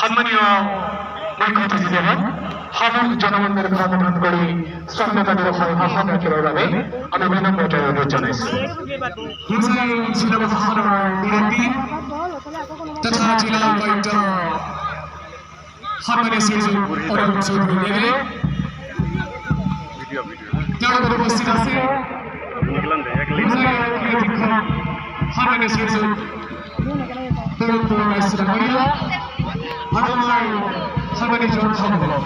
সম্মানীয় মুখ্য অতিথিগণ হামুক জনগণের কর্মদান করে স্বাধীনতা দিবসের ভাষণ রাখিবার বাবে আমি বিনম্র অনুরোধ জানাইছি। জেলা প্রশাসনের মুরব্বী তথা জেলা উপায়ুক্ত সম্মানীয় শ্রী অরবিন্দ চৌধুরী তারপর উপস্থিত আছে সম্মানীয় শ্রী মহিলা আমার সম্মানিত জনসংখ্যা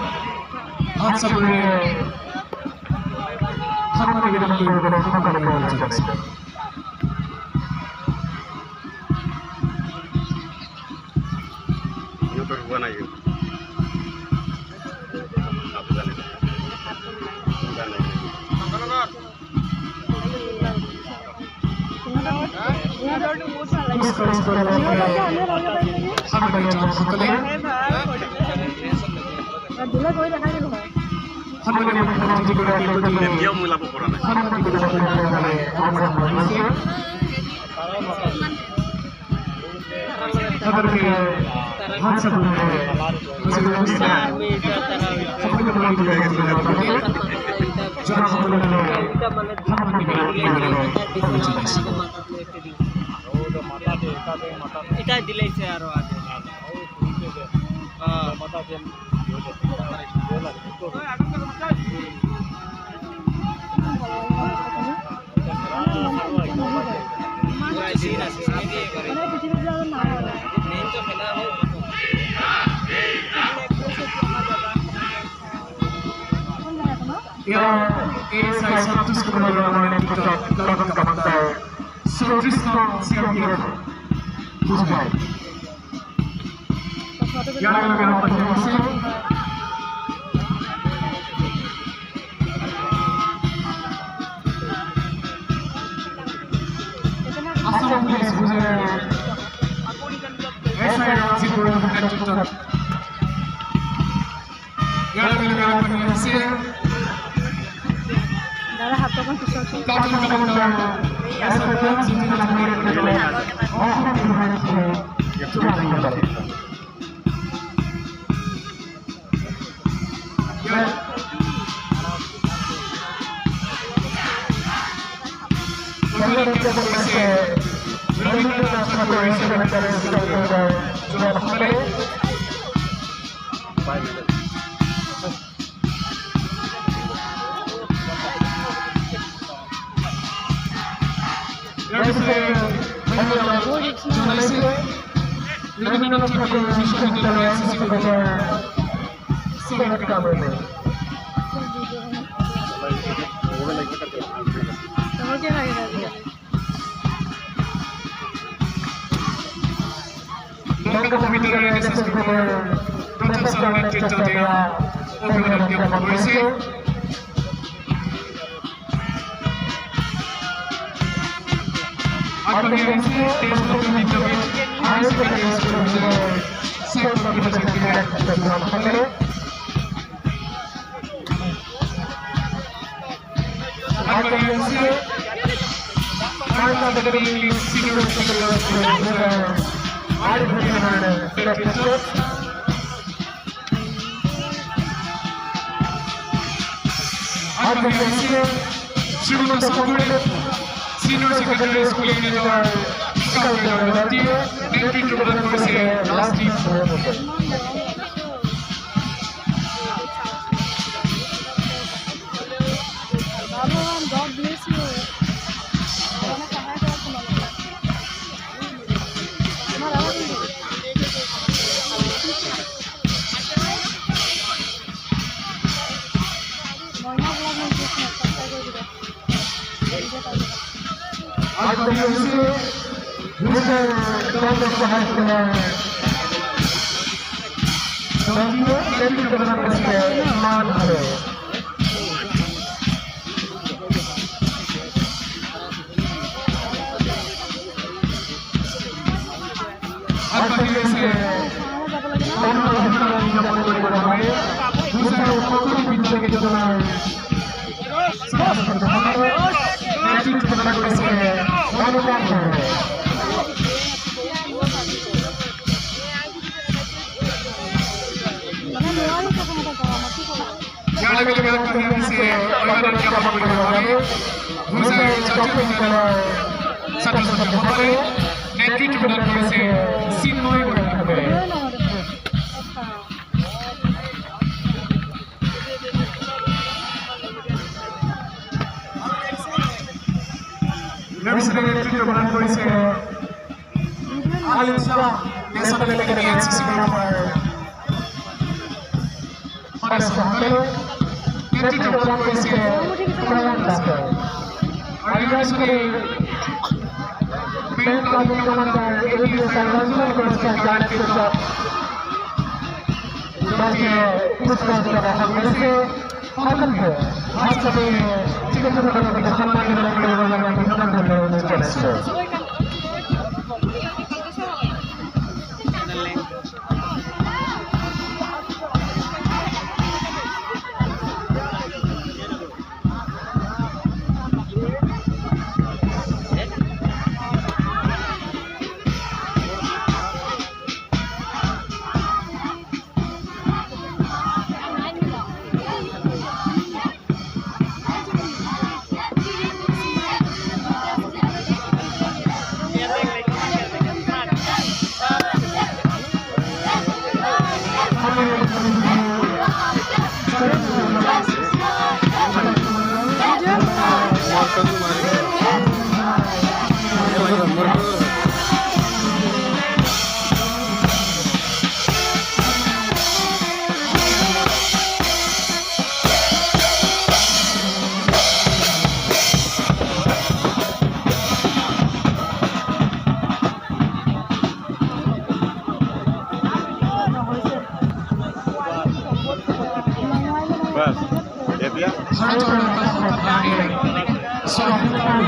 আচ্ছা করে সম্মানিত এটা দিলাইছে আরো আগে Senior Secondary School in classical dance দিয়ে নেতৃত্ব প্রদান করেছে Rajdeep Barman. God bless you. आज बढ़िया से दूसरे कॉलेज का हाई स्कूल है दोनों लेडी के बना करके मान है आज बढ़िया से दोनों हमारे जमाने में बना है दूसरे कोई पीछे के जो ना साफ कर दो हमारे लेडी के बना करके नेतृत्व प्रदान करेছে চিন্ময় বড়াকে নবিসের নেতৃত্ব প্রদান করেছে আলিম শাহ ন্যাশনাল এলাকার এনসিসি মেম্বার August Swadhinata নেতৃত্ব প্রদান করেছে প্রধান ডাক্তার আলিমসকে Bengali কমান্ডার এডিএস রাজুল করেছে ডাইরেক্টর তাকে পুরস্কার দেওয়া হয়েছে সকলকে আজকে চিকিৎসা কর্মীদের সম্মান জানাতে Swadhinata